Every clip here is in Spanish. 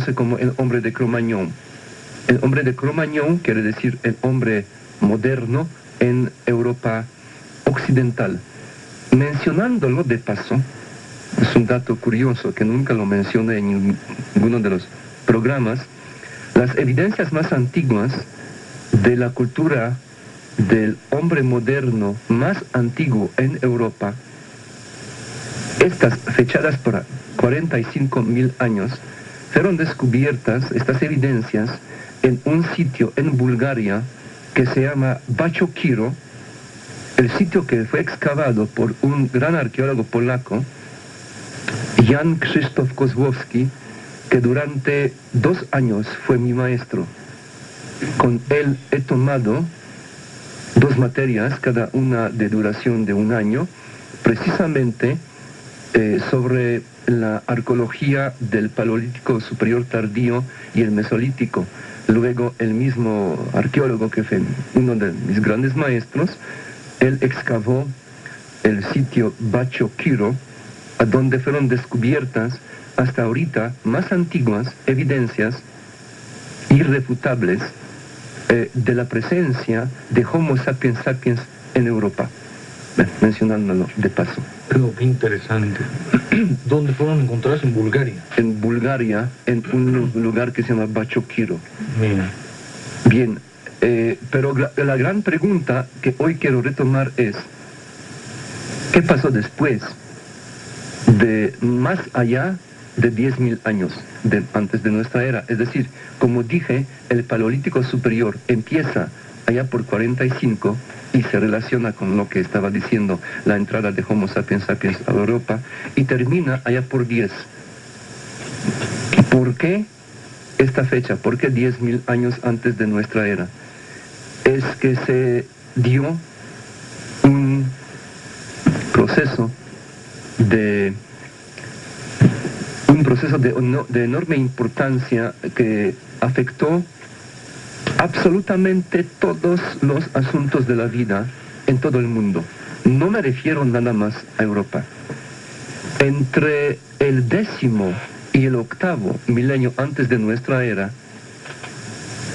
conoce como el hombre de Cro-Magnon. El hombre de Cro-Magnon quiere decir el hombre moderno en Europa occidental. Mencionándolo de paso, es un dato curioso que nunca lo mencioné en ninguno de los programas, las evidencias más antiguas de la cultura del hombre moderno más antiguo en Europa, estas fechadas por 45.000 años, fueron descubiertas, estas evidencias, en un sitio en Bulgaria que se llama Bachokiro, el sitio que fue excavado por un gran arqueólogo polaco, Jan Krzysztof Kozłowski, que durante 2 años fue mi maestro. Con él he tomado 2 materias, cada una de duración de 1 año, precisamente sobre la arqueología del Paleolítico Superior Tardío y el Mesolítico. Luego el mismo arqueólogo, que fue uno de mis grandes maestros, él excavó el sitio Bachokiro, a donde fueron descubiertas hasta ahorita más antiguas evidencias irrefutables de la presencia de Homo sapiens sapiens en Europa. Mencionándolo de paso. Pero qué interesante. ¿Dónde fueron encontradas? En Bulgaria. En Bulgaria, en un lugar que se llama Bachokiro. Mira. Bien, pero la gran pregunta que hoy quiero retomar es, ¿qué pasó después de más allá de 10.000 años antes de nuestra era? Es decir, como dije, el Paleolítico Superior empieza allá por 45 y se relaciona con lo que estaba diciendo, la entrada de Homo sapiens sapiens a Europa, y termina allá por 10. ¿Por qué esta fecha? ¿Por qué 10.000 años antes de nuestra era? Es que se dio un proceso de enorme importancia que afectó absolutamente todos los asuntos de la vida en todo el mundo. No me refiero nada más a Europa. Entre el 10º y el 8º milenio antes de nuestra era,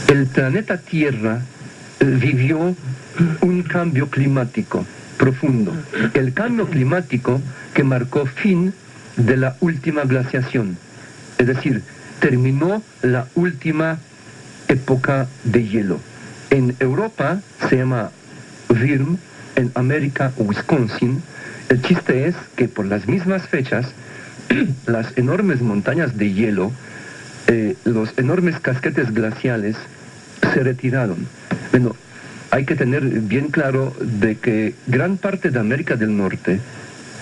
el planeta Tierra vivió un cambio climático profundo. El cambio climático que marcó fin de la última glaciación. Es decir, terminó la última época de hielo. En Europa se llama Würm, en América Wisconsin. El chiste es que por las mismas fechas, las enormes montañas de hielo, los enormes casquetes glaciales se retiraron. Bueno, hay que tener bien claro de que gran parte de América del Norte,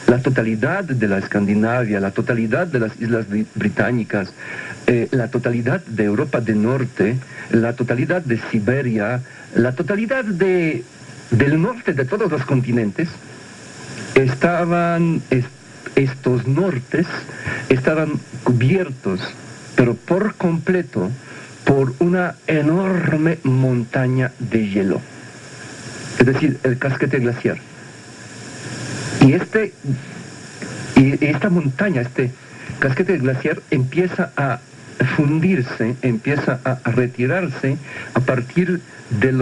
la totalidad de la Escandinavia, la totalidad de las Islas Británicas, la totalidad de Europa del Norte, la totalidad de Siberia, la totalidad del norte de todos los continentes, estos nortes estaban cubiertos, pero por completo, por una enorme montaña de hielo. Es decir, el casquete glaciar. Y esta montaña, este casquete glaciar empieza a fundirse, empieza a retirarse a partir del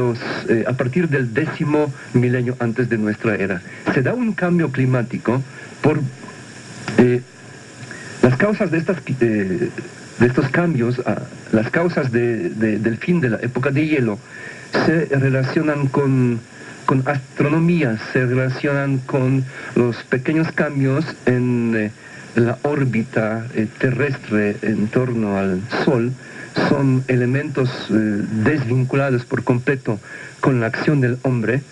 10º milenio antes de nuestra era. Se da un cambio climático por las causas de estos cambios, las causas del fin de la época de hielo, se relacionan con astronomía, se relacionan con los pequeños cambios en la órbita terrestre en torno al Sol. Son elementos desvinculados por completo con la acción del hombre.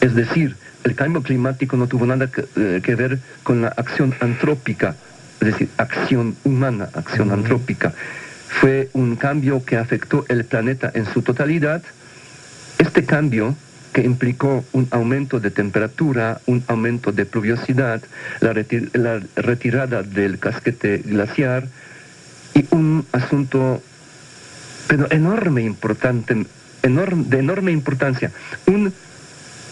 Es decir, el cambio climático no tuvo nada que ver con la acción antrópica, es decir, acción humana, acción antrópica. Fue un cambio que afectó el planeta en su totalidad. Este cambio, que implicó un aumento de temperatura, un aumento de pluviosidad, la retirada del casquete glaciar y un asunto pero de enorme importancia, un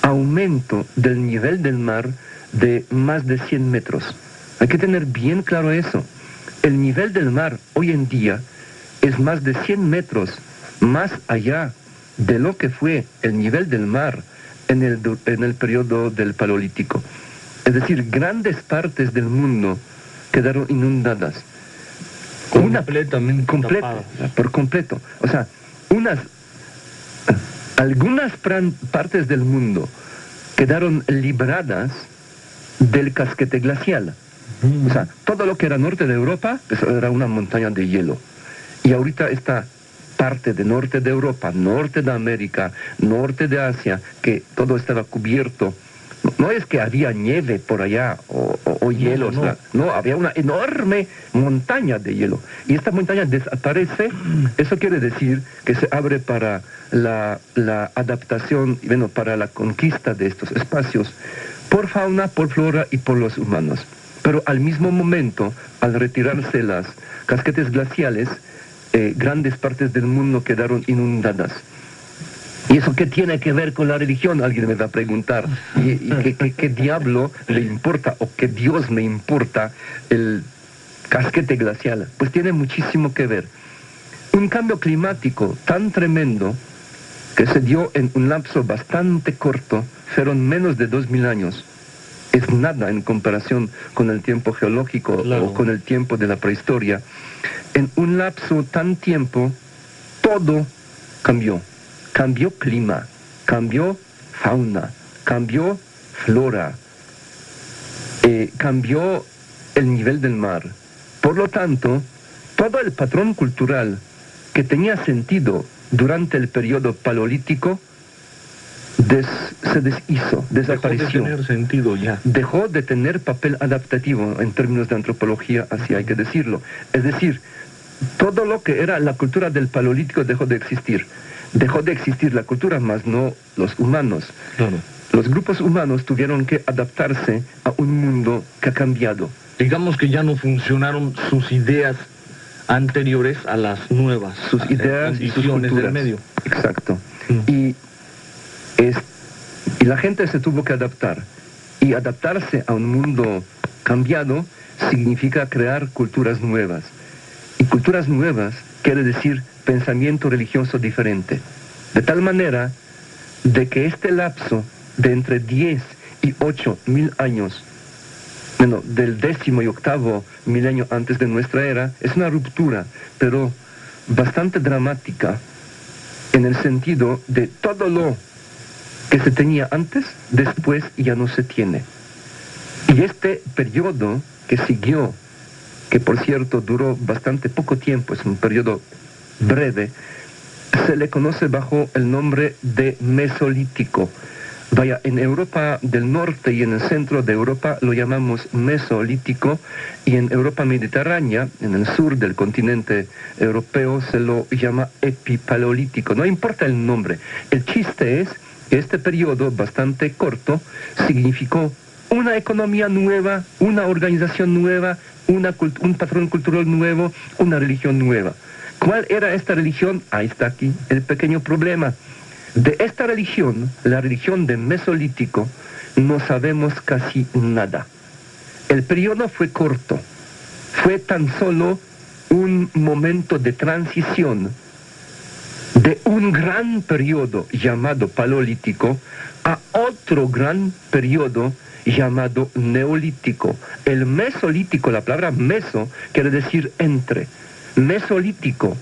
aumento del nivel del mar de más de 100 metros. Hay que tener bien claro eso. el nivel del mar hoy en día es más de 100 metros más allá de lo que fue el nivel del mar en el periodo del Paleolítico. Es decir, grandes partes del mundo quedaron inundadas. Completamente Completa, tapadas. por completo. O sea, algunas partes del mundo quedaron libradas del casquete glacial. O sea, todo lo que era norte de Europa, pues, era una montaña de hielo. Y ahorita esta parte de norte de Europa, norte de América, norte de Asia, que todo estaba cubierto. No es que había nieve por allá o hielo, no. o sea, no, había una enorme montaña de hielo. Y esta montaña desaparece, eso quiere decir que se abre para la adaptación, bueno, para la conquista de estos espacios, por fauna, por flora y por los humanos. Pero al mismo momento, al retirarse las casquetes glaciales, grandes partes del mundo quedaron inundadas. ¿Y eso qué tiene que ver con la religión? Alguien me va a preguntar. ¿Y qué diablo le importa o qué Dios me importa el casquete glacial? Pues tiene muchísimo que ver. Un cambio climático tan tremendo que se dio en un lapso bastante corto, fueron menos de 2000 años. Es nada en comparación con el tiempo geológico Claro. o con el tiempo de la prehistoria. En un lapso tan tiempo, todo cambió. Cambió clima, cambió fauna, cambió flora, cambió el nivel del mar. Por lo tanto, todo el patrón cultural que tenía sentido durante el periodo paleolítico se deshizo, desapareció. Dejó de tener sentido ya. Dejó de tener papel adaptativo en términos de antropología, así hay que decirlo. Es decir, todo lo que era la cultura del Paleolítico dejó de existir. Dejó de existir la cultura, más no los humanos. Claro. Los grupos humanos tuvieron que adaptarse a un mundo que ha cambiado. Digamos que ya no funcionaron sus ideas anteriores a las nuevas Sus ideas y sus condiciones culturas. del medio. Exacto. Mm. Y la gente se tuvo que adaptar. Y adaptarse a un mundo cambiado significa crear culturas nuevas. Y culturas nuevas quiere decir pensamiento religioso diferente. De tal manera de que este lapso de entre 10 y 8.000 años, bueno, del 10º y 8º milenio antes de nuestra era, es una ruptura, pero bastante dramática en el sentido de todo lo que se tenía antes, después ya no se tiene. Y este periodo que siguió, que por cierto duró bastante poco tiempo, es un periodo breve, se le conoce bajo el nombre de Mesolítico. Vaya, en Europa del Norte y en el centro de Europa lo llamamos Mesolítico, y en Europa mediterránea, en el sur del continente europeo, se lo llama Epipaleolítico. No importa el nombre, el chiste es que este periodo bastante corto significó una economía nueva, una organización nueva, un patrón cultural nuevo, una religión nueva. ¿Cuál era esta religión? Ahí está aquí el pequeño problema. De esta religión, la religión de Mesolítico, no sabemos casi nada. El periodo fue corto. Fue tan solo un momento de transición de un gran periodo llamado Paleolítico a otro gran periodo llamado Neolítico. El Mesolítico, la palabra meso quiere decir entre. Mesolítico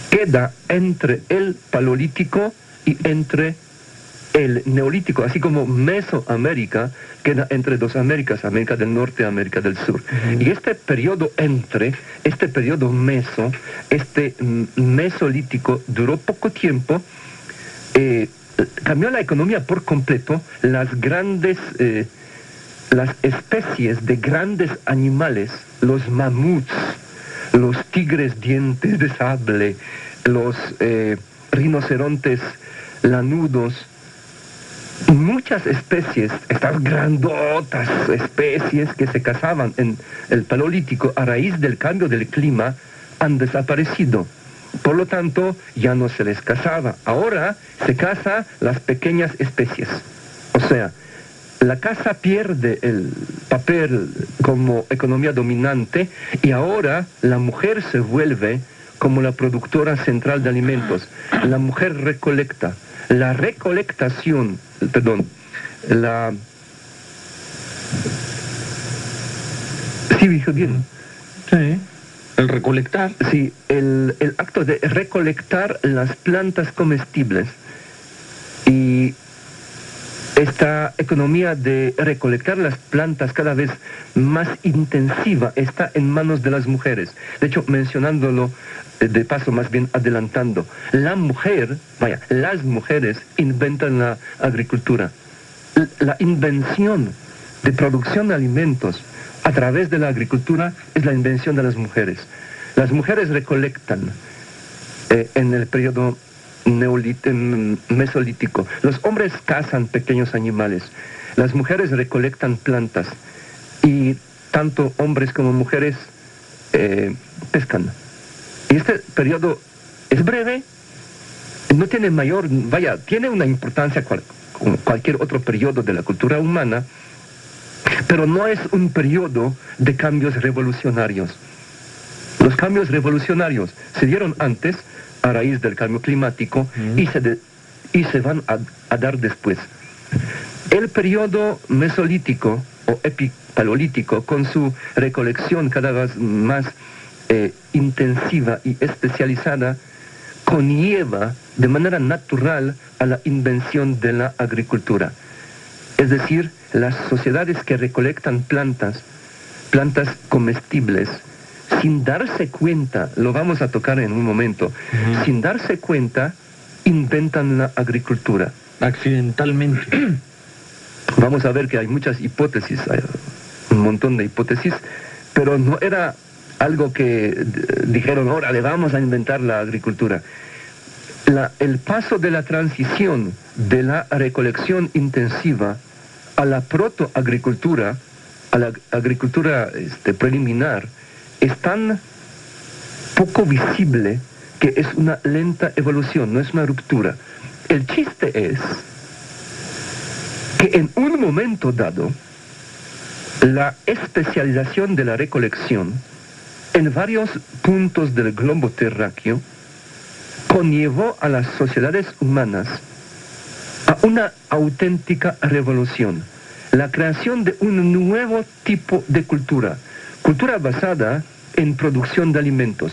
queda entre el Paleolítico y entre el Neolítico, así como Mesoamérica queda entre dos Américas, América del Norte y América del Sur. Y este periodo este periodo Mesolítico duró poco tiempo, cambió la economía por completo, las especies de grandes animales, los mamuts, los tigres dientes de sable, los rinocerontes lanudos, muchas especies, estas grandotas especies que se cazaban en el Paleolítico a raíz del cambio del clima, han desaparecido. Por lo tanto, ya no se les cazaba. Ahora se caza las pequeñas especies. O sea, La casa pierde el papel como economía dominante y ahora la mujer se vuelve como la productora central de alimentos. La mujer recolecta. La recolectación, la... Sí, dije bien. Sí. El recolectar. Sí, el acto de recolectar las plantas comestibles. Y esta economía de recolectar las plantas cada vez más intensiva está en manos de las mujeres. De hecho, mencionándolo de paso, más bien adelantando, las mujeres inventan la agricultura. La invención de producción de alimentos a través de la agricultura es la invención de las mujeres. Las mujeres recolectan en el periodo mesolítico. Los hombres cazan pequeños animales. Las mujeres recolectan plantas. Y tanto hombres como mujeres pescan. Y este periodo es breve, no tiene tiene una importancia como cualquier otro periodo de la cultura humana, pero no es un periodo de cambios revolucionarios. Los cambios revolucionarios se dieron antes, a raíz del cambio climático, y se van a dar después. El periodo mesolítico o epipaleolítico, con su recolección cada vez más intensiva y especializada, conlleva de manera natural a la invención de la agricultura. Es decir, las sociedades que recolectan plantas comestibles, sin darse cuenta, lo vamos a tocar en un momento, sin darse cuenta, inventan la agricultura. Accidentalmente. Vamos a ver que hay muchas hipótesis, hay un montón de hipótesis, pero no era algo que dijeron, ahora le vamos a inventar la agricultura. El paso de la transición de la recolección intensiva a la protoagricultura, a la agricultura preliminar, es tan poco visible que es una lenta evolución, no es una ruptura. El chiste es que en un momento dado, la especialización de la recolección en varios puntos del globo terráqueo conllevó a las sociedades humanas a una auténtica revolución, la creación de un nuevo tipo de cultura basada en producción de alimentos.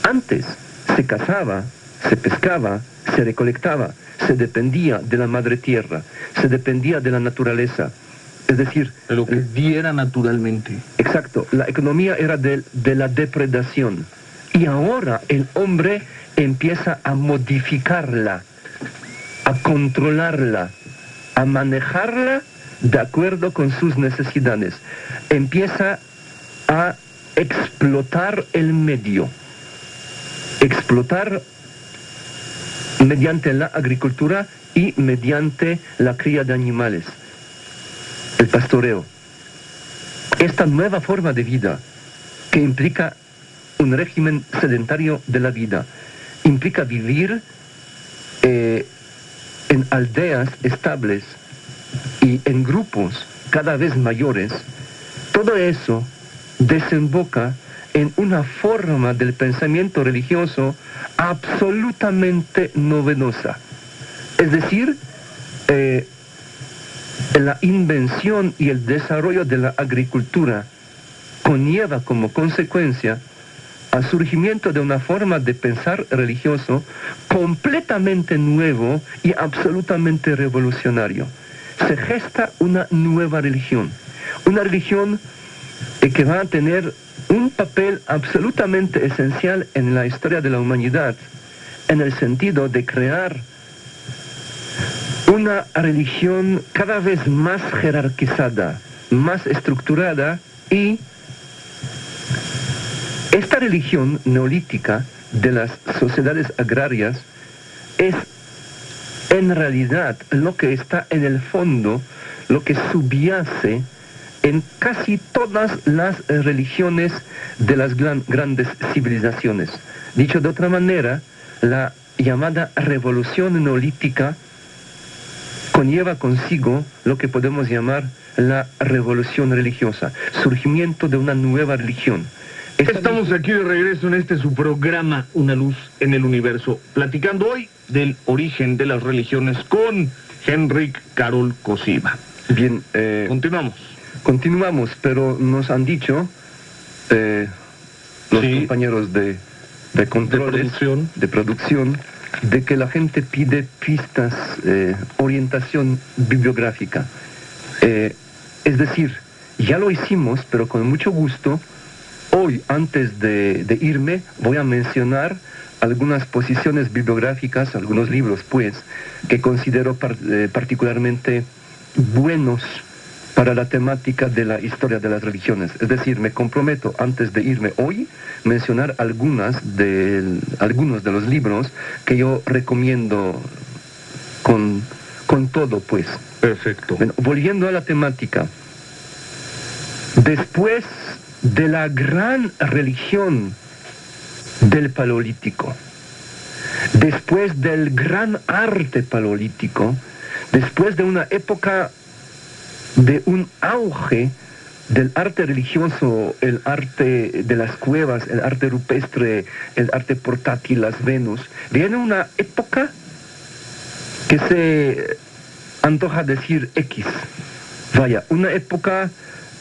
Antes se cazaba, se pescaba, se recolectaba, se dependía de la madre tierra, se dependía de la naturaleza. Es decir, de lo que diera naturalmente. Exacto, la economía era de la depredación. Y ahora el hombre empieza a modificarla, a controlarla, a manejarla de acuerdo con sus necesidades. Empieza a explotar el medio. Explotar mediante la agricultura y mediante la cría de animales. El pastoreo. Esta nueva forma de vida que implica un régimen sedentario de la vida, implica vivir en aldeas estables y en grupos cada vez mayores. Todo eso desemboca en una forma del pensamiento religioso absolutamente novedosa. Es decir, la invención y el desarrollo de la agricultura conlleva como consecuencia al surgimiento de una forma de pensar religioso completamente nuevo y absolutamente revolucionario. Se gesta una nueva religión, una religión que va a tener un papel absolutamente esencial en la historia de la humanidad, en el sentido de crear una religión cada vez más jerarquizada, más estructurada, y esta religión neolítica de las sociedades agrarias es en realidad lo que está en el fondo, lo que subyace en casi todas las religiones de las grandes civilizaciones. Dicho de otra manera, la llamada revolución neolítica conlleva consigo lo que podemos llamar la revolución religiosa, surgimiento de una nueva religión. Estamos aquí de regreso en este su programa Una Luz en el Universo, platicando hoy del origen de las religiones con Henryk Karol Kosiba. Bien, continuamos, pero nos han dicho los compañeros de controles, de producción, de que la gente pide pistas, orientación bibliográfica. Es decir, ya lo hicimos, pero con mucho gusto. Hoy, antes de irme, voy a mencionar algunas posiciones bibliográficas, algunos libros, pues, que considero particularmente buenos para la temática de la historia de las religiones. Es decir, me comprometo, antes de irme hoy, mencionar algunos de los libros que yo recomiendo con todo, pues. Perfecto. Bueno, volviendo a la temática, después de la gran religión del Paleolítico, después del gran arte paleolítico, después de una época de un auge del arte religioso, el arte de las cuevas, el arte rupestre, el arte portátil, las Venus, viene una época que se antoja decir X. Vaya, una época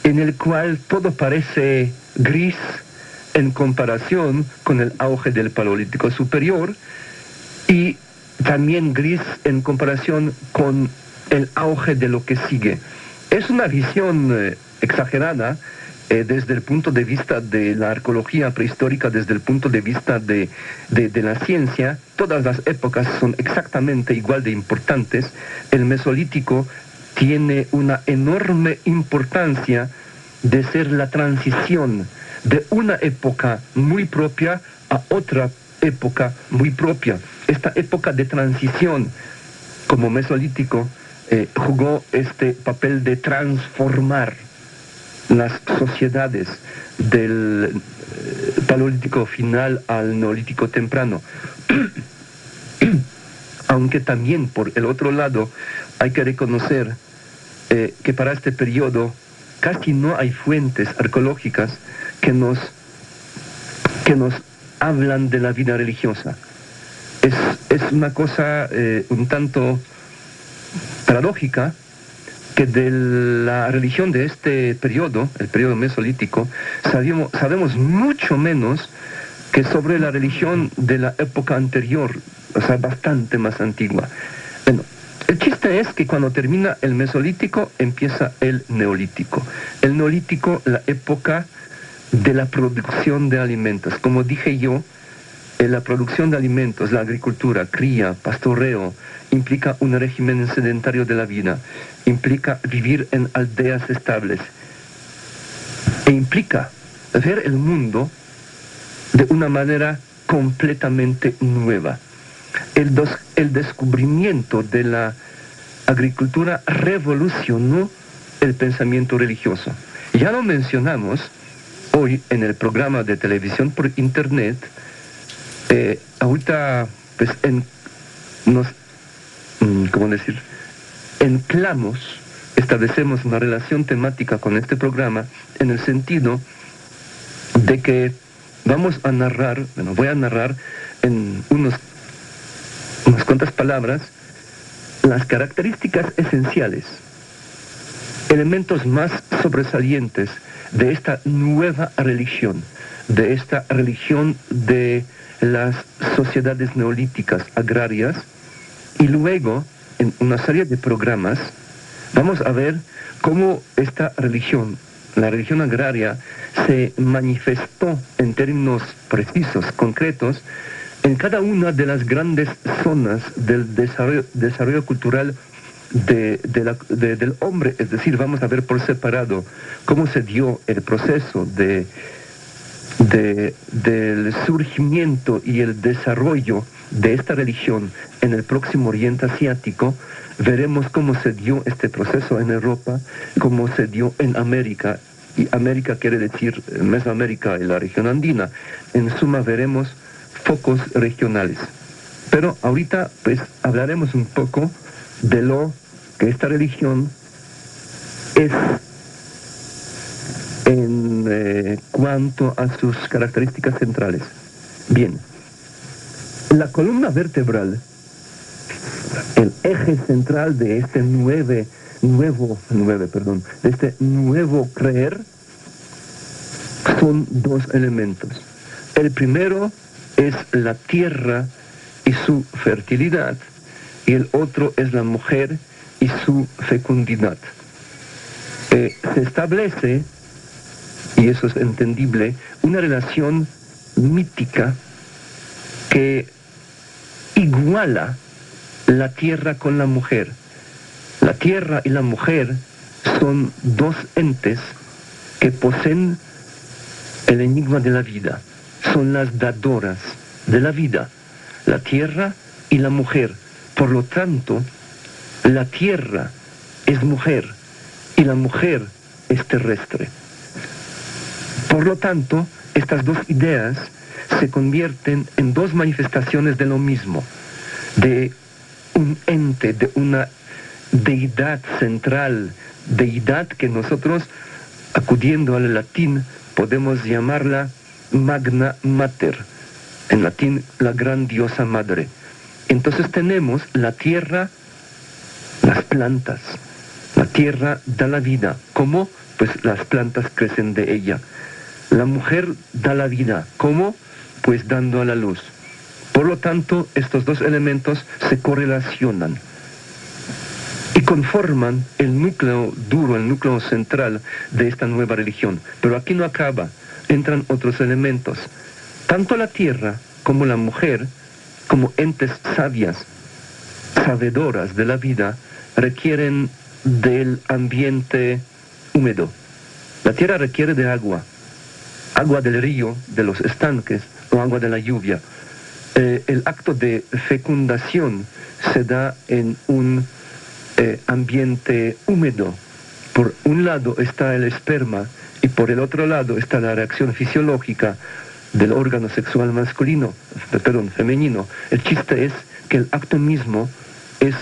en el cual todo parece gris en comparación con el auge del Paleolítico superior y también gris en comparación con el auge de lo que sigue. Es una visión exagerada desde el punto de vista de la arqueología prehistórica, desde el punto de vista de la ciencia. Todas las épocas son exactamente igual de importantes. El Mesolítico tiene una enorme importancia de ser la transición de una época muy propia a otra época muy propia. Esta época de transición, como Mesolítico, jugó este papel de transformar las sociedades del Paleolítico final al Neolítico temprano. Aunque también, por el otro lado, hay que reconocer que para este periodo casi no hay fuentes arqueológicas que nos hablan de la vida religiosa. Es una cosa un tanto paradójica que de la religión de este periodo, el periodo mesolítico, sabemos mucho menos que sobre la religión de la época anterior, o sea, bastante más antigua. Bueno, el chiste es que cuando termina el Mesolítico, empieza el Neolítico. El Neolítico, la época de la producción de alimentos. Como dije yo, la producción de alimentos, la agricultura, cría, pastoreo, implica un régimen sedentario de la vida, implica vivir en aldeas estables, e implica ver el mundo de una manera completamente nueva. El descubrimiento de la agricultura revolucionó el pensamiento religioso. Ya lo mencionamos hoy en el programa de televisión por internet. Ahorita pues establecemos una relación temática con este programa en el sentido de que voy a narrar en unas cuantas palabras las características esenciales, elementos más sobresalientes de esta nueva religión, de esta religión de las sociedades neolíticas agrarias, y luego en una serie de programas vamos a ver cómo esta religión, la religión agraria, se manifestó en términos precisos, concretos, en cada una de las grandes zonas del desarrollo cultural del hombre. Es decir, vamos a ver por separado cómo se dio el proceso del surgimiento y el desarrollo de esta religión en el próximo Oriente Asiático. Veremos cómo se dio este proceso en Europa, cómo se dio en América, y América quiere decir Mesoamérica y la región andina. En suma, veremos focos regionales. Pero ahorita pues hablaremos un poco de lo que esta religión es en cuanto a sus características centrales. Bien, la columna vertebral, el eje central de este de este nuevo creer, son dos elementos. El primero es la tierra y su fertilidad, y el otro es la mujer y su fecundidad. Se establece, y eso es entendible, una relación mítica que iguala la tierra con la mujer. La tierra y la mujer son dos entes que poseen el enigma de la vida. Son las dadoras de la vida, la tierra y la mujer. Por lo tanto, la tierra es mujer y la mujer es terrestre. Por lo tanto, estas dos ideas se convierten en dos manifestaciones de lo mismo, de un ente, de una deidad central, deidad que nosotros, acudiendo al latín, podemos llamarla Magna Mater, en latín la gran diosa madre. Entonces tenemos la tierra, las plantas. La tierra da la vida. ¿Cómo? Pues las plantas crecen de ella. La mujer da la vida. ¿Cómo? Pues dando a la luz. Por lo tanto, estos dos elementos se correlacionan y conforman el núcleo duro, el núcleo central de esta nueva religión. Pero aquí no acaba, entran otros elementos. Tanto la tierra como la mujer, como entes sabias, sabedoras de la vida, requieren del ambiente húmedo. La tierra requiere de agua, agua del río, de los estanques o agua de la lluvia. El acto de fecundación se da en un ambiente húmedo. Por un lado está el esperma y por el otro lado está la reacción fisiológica del órgano sexual femenino. El chiste es que el acto mismo es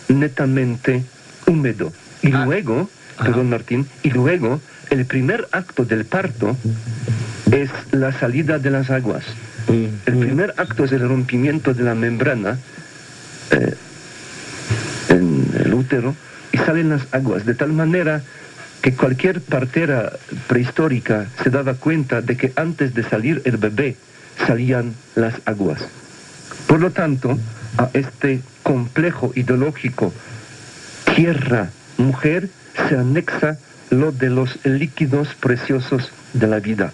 netamente húmedo. Y luego, Martín, y luego el primer acto del parto es la salida de las aguas. El primer acto es el rompimiento de la membrana en el útero y salen las aguas, de tal manera que cualquier partera prehistórica se daba cuenta de que antes de salir el bebé salían las aguas. Por lo tanto, a este complejo ideológico tierra-mujer se anexa lo de los líquidos preciosos de la vida.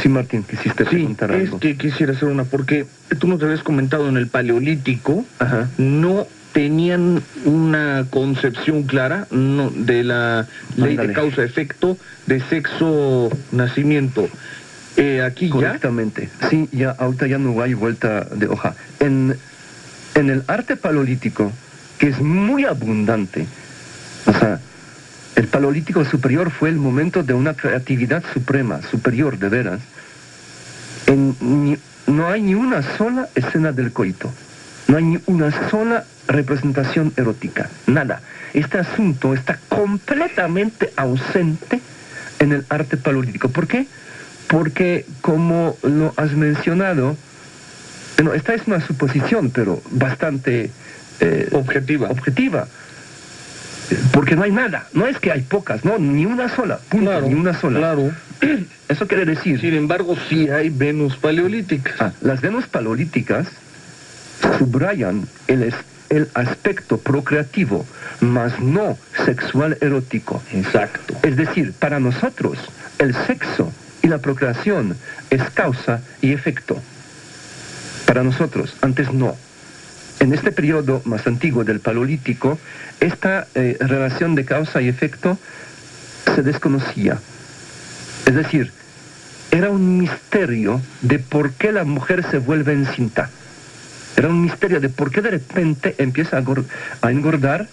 Sí, Martín, quisiste preguntar algo. Es que quisiera hacer una, porque tú nos habías comentado en el Paleolítico, no tenían una concepción clara de la ley de causa-efecto de sexo-nacimiento. Aquí correctamente. Ya. Sí, ya, ahorita ya no hay vuelta de hoja. En el arte paleolítico, que es muy abundante, o sea, el Paleolítico superior fue el momento de una creatividad suprema, superior de veras. No hay ni una sola escena del coito. No hay ni una sola representación erótica. Nada. Este asunto está completamente ausente en el arte paleolítico. ¿Por qué? Porque, como lo has mencionado, bueno, esta es una suposición, pero bastante objetiva. Porque no hay nada, no es que hay pocas, no, ni una sola, punto, claro, ni una sola. Claro. Eso quiere decir... Sin embargo, sí hay Venus paleolíticas. Las Venus paleolíticas subrayan el aspecto procreativo, mas no sexual erótico. Exacto. Es decir, para nosotros, el sexo y la procreación es causa y efecto. Para nosotros, antes no. En este periodo más antiguo del Paleolítico, esta relación de causa y efecto se desconocía. Es decir, era un misterio de por qué la mujer se vuelve encinta. Era un misterio de por qué de repente empieza a engordar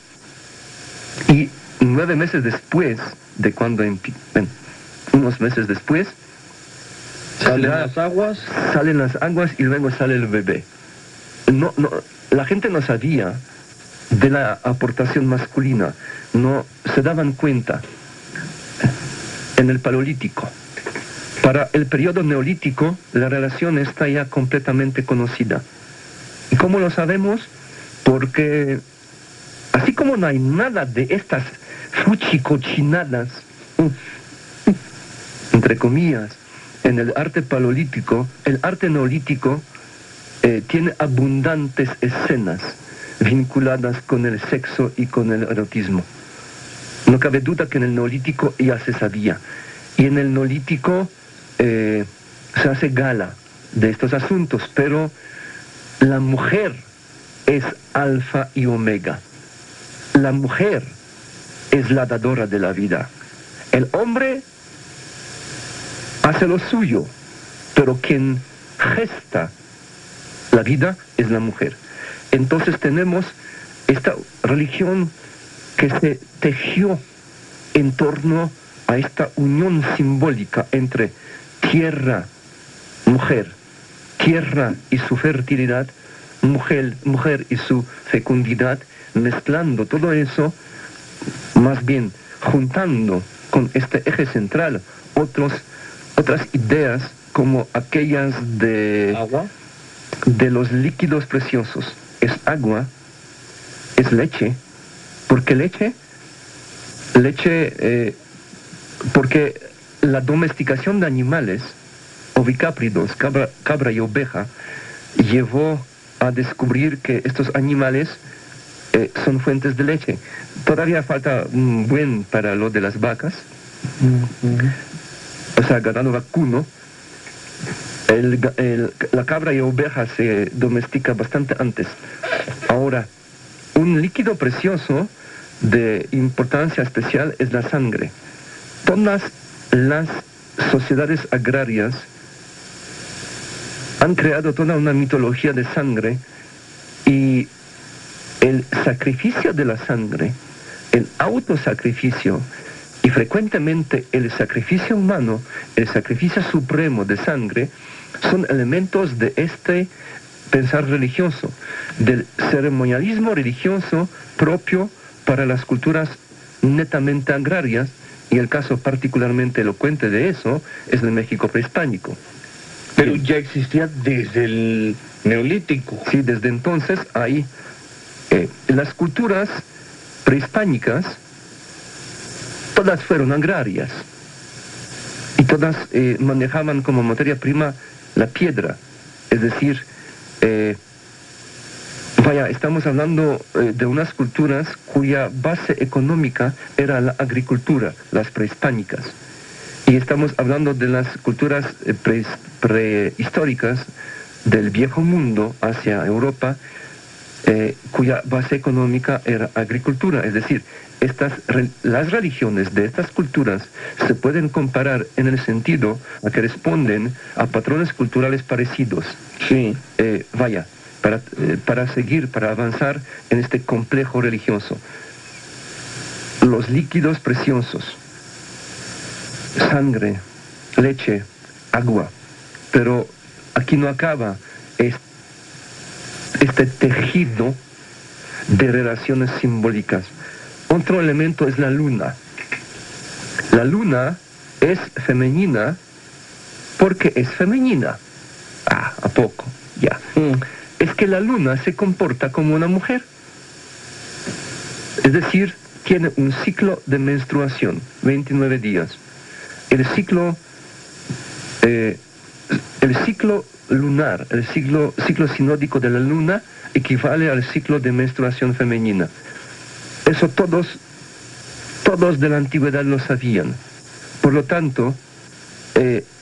y 9 meses después de cuando, unos meses después, salen las aguas y luego sale el bebé. La gente no sabía de la aportación masculina no se daban cuenta en el Paleolítico. Para el periodo Neolítico, la relación está ya completamente conocida. ¿Y cómo lo sabemos? Porque así como no hay nada de estas fuchicochinadas, entre comillas, en el arte paleolítico, el arte neolítico tiene abundantes escenas vinculadas con el sexo y con el erotismo. No cabe duda que en el neolítico ya se sabía. Y en el neolítico se hace gala de estos asuntos, pero la mujer es alfa y omega. La mujer es la dadora de la vida. El hombre hace lo suyo, pero quien gesta la vida es la mujer. Entonces tenemos esta religión que se tejió en torno a esta unión simbólica entre tierra, mujer, tierra y su fertilidad, mujer y su fecundidad, mezclando todo eso, más bien juntando con este eje central otras ideas como aquellas de los líquidos preciosos. Es agua, es leche, porque porque la domesticación de animales, ovicápridos, cabra y oveja, llevó a descubrir que estos animales son fuentes de leche. Todavía falta un buen para lo de las vacas, o sea, ganado vacuno. La cabra y oveja se domestica bastante antes. Ahora, un líquido precioso de importancia especial es la sangre. Todas las sociedades agrarias han creado toda una mitología de sangre, y el sacrificio de la sangre, el autosacrificio y frecuentemente el sacrificio humano, el sacrificio supremo de sangre, son elementos de este pensar religioso, del ceremonialismo religioso propio para las culturas netamente agrarias, y el caso particularmente elocuente de eso es el México prehispánico. Pero ya existía desde el Neolítico. Sí, desde entonces hay las culturas prehispánicas, todas fueron agrarias, y todas manejaban como materia prima la piedra. Es decir, estamos hablando de unas culturas cuya base económica era la agricultura, las prehispánicas. Y estamos hablando de las culturas prehistóricas del viejo mundo hacia Europa, cuya base económica era agricultura. Es decir, las religiones de estas culturas se pueden comparar en el sentido a que responden a patrones culturales parecidos. Sí. Para avanzar en este complejo religioso. Los líquidos preciosos, sangre, leche, agua, pero aquí no acaba este tejido de relaciones simbólicas. Otro elemento es la luna. La luna es femenina porque es femenina. ¿A poco? Ya. Es que la luna se comporta como una mujer. Es decir, tiene un ciclo de menstruación, 29 días. El ciclo lunar, el ciclo sinódico de la luna equivale al ciclo de menstruación femenina. Eso todos de la antigüedad lo sabían. Por lo tanto,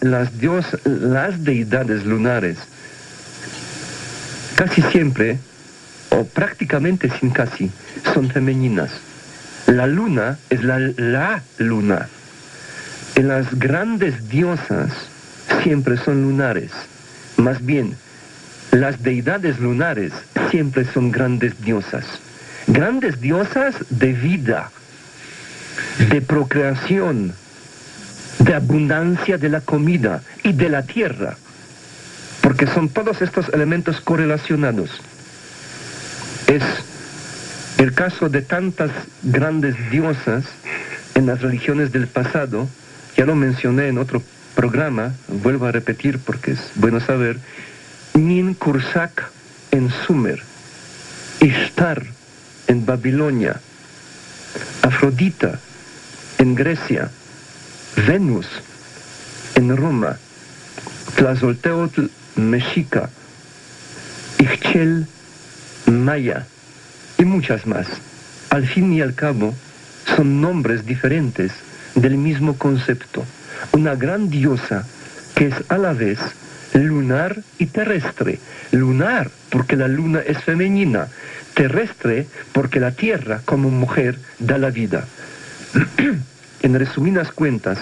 las deidades lunares casi siempre, o prácticamente sin casi, son femeninas. La luna es la luna. Y las grandes diosas siempre son lunares. Más bien, las deidades lunares siempre son grandes diosas. Grandes diosas de vida, de procreación, de abundancia de la comida y de la tierra. Porque son todos estos elementos correlacionados. Es El caso de tantas grandes diosas en las religiones del pasado, ya lo mencioné en otro programa, vuelvo a repetir porque es bueno saber, Ninkursak en Sumer, Ishtar en Babilonia, Afrodita en Grecia, Venus en Roma, Tlazolteotl mexica, Ixchel maya y muchas más. Al fin y al cabo, son nombres diferentes del mismo concepto. Una gran diosa que es a la vez lunar y terrestre. Lunar porque la luna es femenina, terrestre porque la tierra como mujer da la vida. En resumidas cuentas,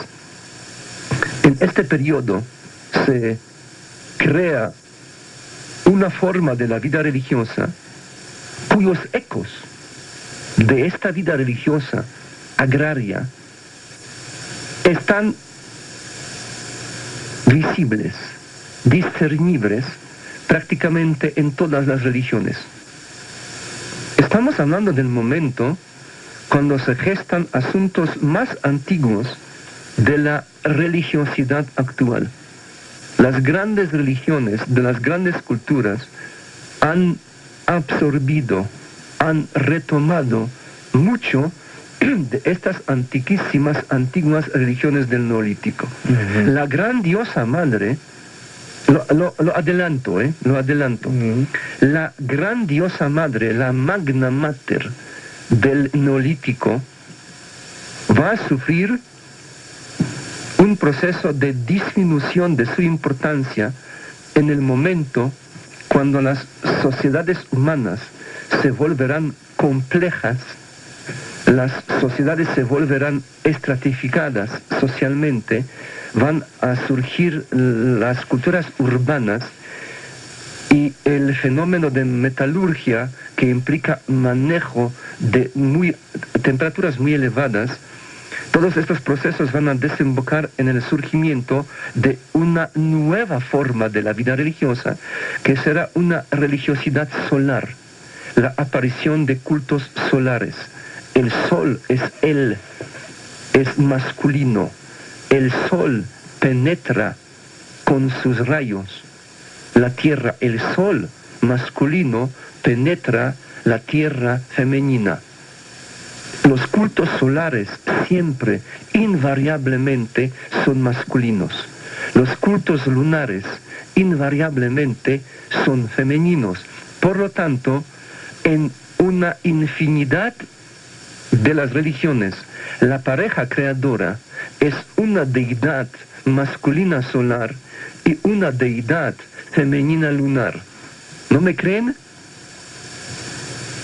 en este periodo se crea una forma de la vida religiosa cuyos ecos de esta vida religiosa agraria están visibles, discernibles prácticamente en todas las religiones. Estamos hablando del momento cuando se gestan asuntos más antiguos de la religiosidad actual. Las grandes religiones de las grandes culturas han absorbido, han retomado mucho de estas antiquísimas, antiguas religiones del Neolítico. La gran diosa madre, lo adelanto, lo adelanto. La gran diosa madre, la Magna Mater del Neolítico, va a sufrir un proceso de disminución de su importancia en el momento cuando las sociedades humanas se volverán complejas, las sociedades se volverán estratificadas socialmente, van a surgir las culturas urbanas y el fenómeno de metalurgia que implica manejo de temperaturas muy elevadas. Todos estos procesos van a desembocar en el surgimiento de una nueva forma de la vida religiosa, que será una religiosidad solar, la aparición de cultos solares. El sol es masculino, el sol penetra con sus rayos la tierra, el sol masculino penetra la tierra femenina. Los cultos solares siempre, invariablemente, son masculinos. Los cultos lunares, invariablemente, son femeninos. Por lo tanto, en una infinidad de las religiones, la pareja creadora es una deidad masculina solar y una deidad femenina lunar. ¿No me creen?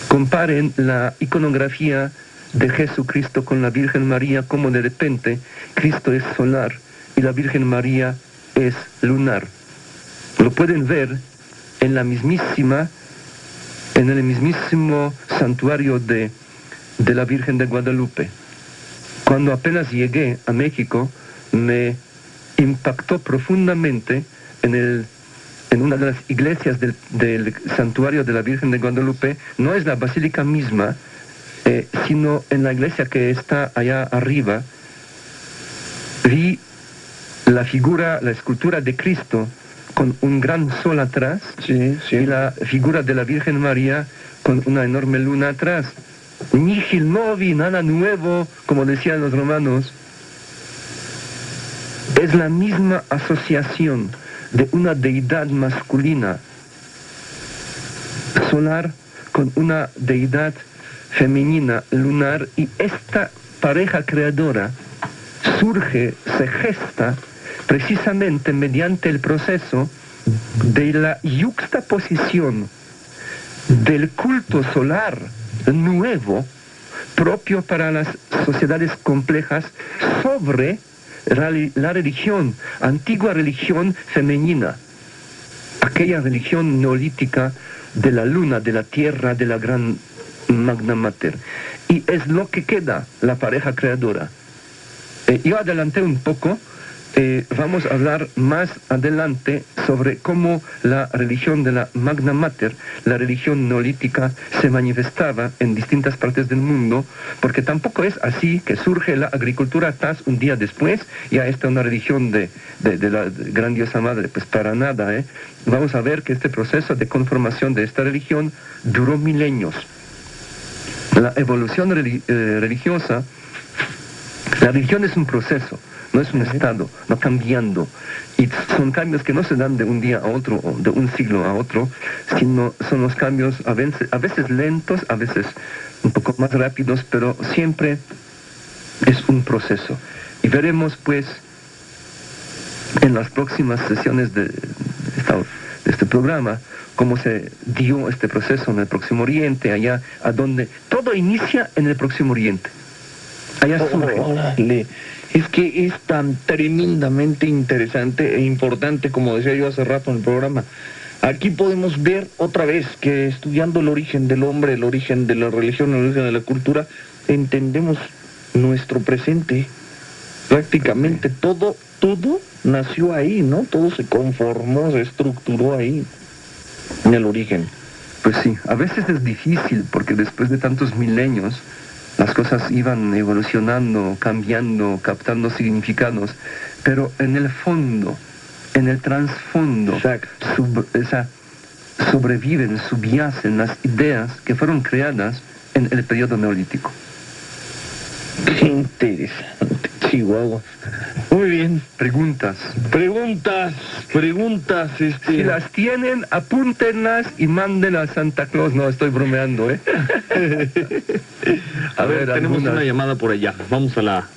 Comparen la iconografía de Jesucristo con la Virgen María, como de repente Cristo es solar y la Virgen María es lunar. Lo pueden ver en el mismísimo santuario de la Virgen de Guadalupe. Cuando apenas llegué a México, me impactó profundamente en una de las iglesias del santuario de la Virgen de Guadalupe. No es la basílica misma, sino en la iglesia que está allá arriba, vi la escultura de Cristo con un gran sol atrás, y la figura de la Virgen María con una enorme luna atrás. Nihil novi, nada nuevo, como decían los romanos. Es la misma asociación de una deidad masculina solar con una deidad femenina lunar, y esta pareja creadora se gesta precisamente mediante el proceso de la yuxtaposición del culto solar nuevo propio para las sociedades complejas sobre la religión, antigua religión femenina, aquella religión neolítica de la luna, de la tierra, de la gran Magna Mater. Y es lo que queda la pareja creadora. Yo adelanté un poco vamos a hablar más adelante sobre cómo la religión de la Magna Mater, la religión neolítica, se manifestaba en distintas partes del mundo, porque tampoco es así que surge la agricultura un día después, ya está una religión de la grandiosa madre, pues para nada, ¿eh? Vamos a ver que este proceso de conformación de esta religión duró milenios. La evolución religiosa, la religión es un proceso, no es un estado, va cambiando. Y son cambios que no se dan de un día a otro, o de un siglo a otro, sino son los cambios a veces lentos, a veces un poco más rápidos, pero siempre es un proceso. Y veremos, pues, en las próximas sesiones de este programa, cómo se dio este proceso en el Próximo Oriente, allá a donde todo inicia en el Próximo Oriente. Allá surge. Órale. Es que es tan tremendamente interesante e importante, como decía yo hace rato en el programa. Aquí podemos ver otra vez que estudiando el origen del hombre, el origen de la religión, el origen de la cultura, entendemos nuestro presente. Prácticamente todo nació ahí, ¿no? Todo se conformó, se estructuró ahí, en el origen. Pues sí, a veces es difícil porque después de tantos milenios las cosas iban evolucionando, cambiando, captando significados, pero en el fondo, en el trasfondo, sobreviven, subyacen las ideas que fueron creadas en el periodo neolítico. Qué interesante, Chihuahua. Muy bien. Preguntas. Si las tienen, apúntenlas y manden a Santa Claus. No, estoy bromeando, ¿eh? A ver, tenemos algunas. una llamada por allá. Vamos a la...